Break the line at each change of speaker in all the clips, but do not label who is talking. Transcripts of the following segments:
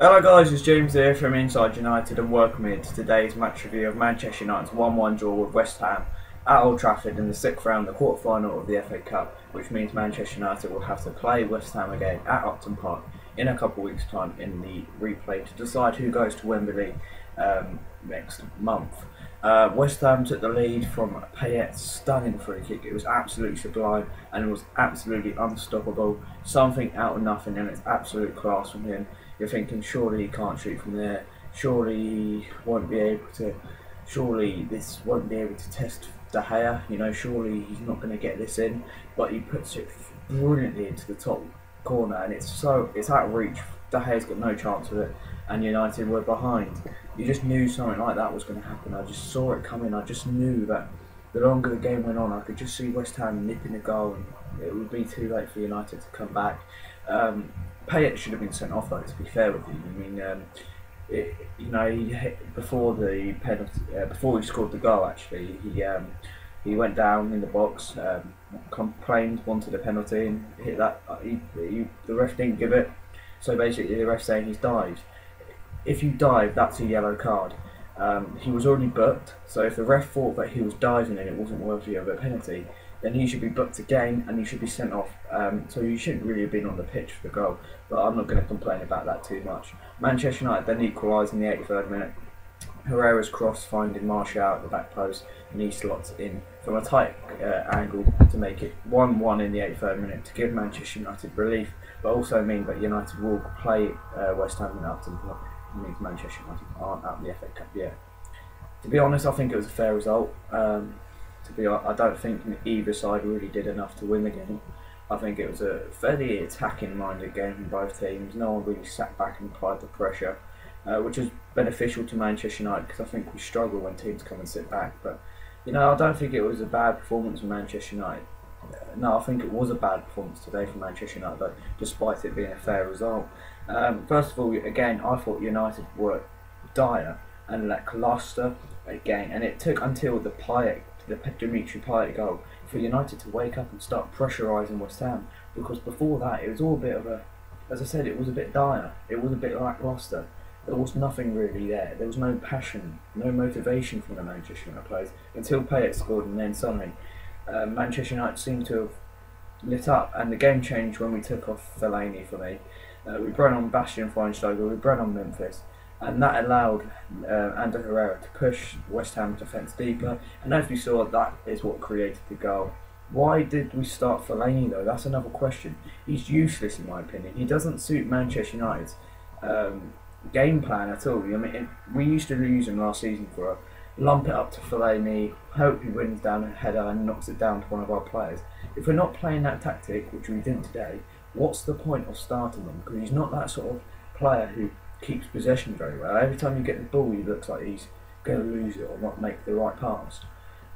Hello guys, it's James here from Inside United and welcome here to today's match review of Manchester United's 1-1 draw with West Ham at Old Trafford in the 6th round, the quarter-final of the FA Cup, which means Manchester United will have to play West Ham again at Upton Park in a couple of weeks' time in the replay to decide who goes to Wembley next month. West Ham took the lead from Payet's stunning free kick. It was absolutely sublime and it was absolutely unstoppable. Something out of nothing, and it's absolute class from him. You're thinking, surely he can't shoot from there. Surely he won't be able to. Surely this won't be able to test De Gea. You know, surely he's not going to get this in. But he puts it brilliantly into the top corner, and it's out of reach. De Gea's got no chance of it, and United were behind. You just knew something like that was going to happen. I just saw it coming. I just knew that the longer the game went on, I could just see West Ham nipping a goal, and it would be too late for United to come back. Payet should have been sent off, though, to be fair with you. I mean, he hit before the penalty, before he scored the goal. Actually, he went down in the box, complained, wanted a penalty, and hit that. The ref didn't give it, so basically the ref saying he's dived. If you dive, that's a yellow card. He was already booked, so if the ref thought that he was diving and it wasn't worthy of a penalty, then he should be booked again and he should be sent off. So he shouldn't really have been on the pitch for the goal, but I'm not going to complain about that too much. Manchester United then equalised in the 83rd minute. Herrera's cross finding Martial at the back post, and he slots in from a tight angle to make it 1-1 in the 83rd minute to give Manchester United relief, but also mean that United will play West Ham in Upton Park. It means Manchester United aren't at the FA Cup yet. To be honest, I think it was a fair result. I don't think either side really did enough to win the game. I think it was a fairly attacking-minded game from both teams. No one really sat back and applied the pressure, which is beneficial to Manchester United because I think we struggle when teams come and sit back. But I don't think it was a bad performance from Manchester United. No, I think it was a bad performance today from Manchester United, though, despite it being a fair result. First of all, again, I thought United were dire and lacklustre again, and it took until the Dimitri Payet goal for United to wake up and start pressurising West Ham, because before that it was all a bit of as I said, it was a bit dire, it was a bit lacklustre. There was nothing really there. There was no passion, no motivation from the Manchester United players until Payet scored, and then suddenly Manchester United seemed to have lit up, and the game changed when we took off Fellaini for me. We brought on Bastian Schweinsteiger, we brought on Memphis, and that allowed Ander Herrera to push West Ham defence deeper, and as we saw, that is what created the goal. Why did we start Fellaini though? That's another question. He's useless in my opinion. He doesn't suit Manchester United's game plan at all. I mean, we used to use him last season for a lump it up to Fellaini, hope he wins down a header and knocks it down to one of our players. If we're not playing that tactic, which we didn't today, what's the point of starting him? Because he's not that sort of player who keeps possession very well. Every time you get the ball, he looks like he's going to lose it or not make the right pass.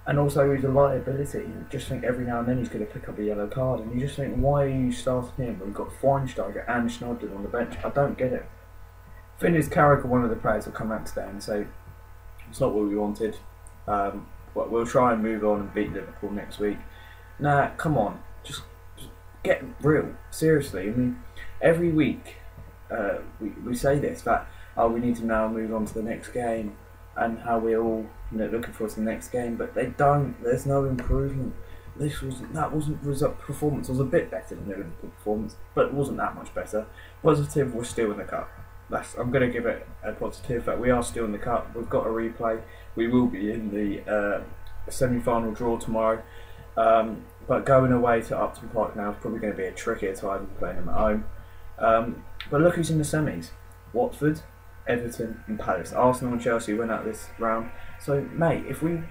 And also he's a liability. You just think every now and then he's going to pick up a yellow card, and you just think, why are you starting him when you've got Schweinsteiger and Schneider on the bench? I don't get it. Finney's Carrick, one of the players, will come out today and say it's not what we wanted. But we'll try and move on and beat Liverpool next week. Nah, come on, just get real. Seriously, I mean, every week we say this, that we need to now move on to the next game, and how we're all looking forward to the next game, but they don't. There's no improvement. Performance was a bit better than the Liverpool performance, but it wasn't that much better. Positive, we're still in the cup. I'm going to give it a positive that we are still in the cup. We've got a replay. We will be in the semi-final draw tomorrow. But going away to Upton Park now is probably going to be a trickier time than playing them at home. But look who's in the semis: Watford, Everton, and Palace. Arsenal and Chelsea went out this round. So, mate, if we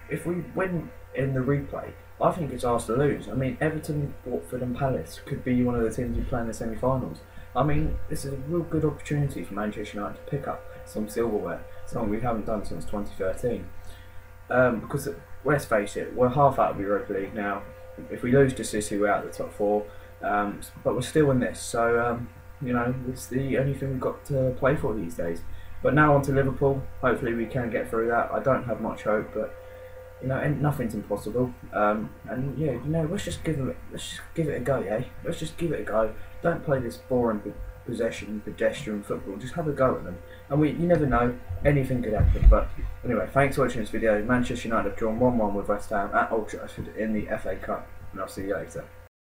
win in the replay, I think it's ours to lose. I mean, Everton, Watford, and Palace could be one of the teams who play in the semi-finals. I mean, this is a real good opportunity for Manchester United to pick up some silverware, something we haven't done since 2013. Because let's face it, we're half out of the Europa League now. If we lose to City, we're out of the top four. But we're still in this, so it's the only thing we've got to play for these days. But now on to Liverpool. Hopefully we can get through that. I don't have much hope, but nothing's impossible. Let's just give it a go, yeah. Let's just give it a go. Don't play this boring possession, pedestrian football. Just have a go at them. And you never know, anything could happen. But anyway, thanks for watching this video. Manchester United have drawn 1-1 with West Ham at Old Trafford in the FA Cup, and I'll see you later.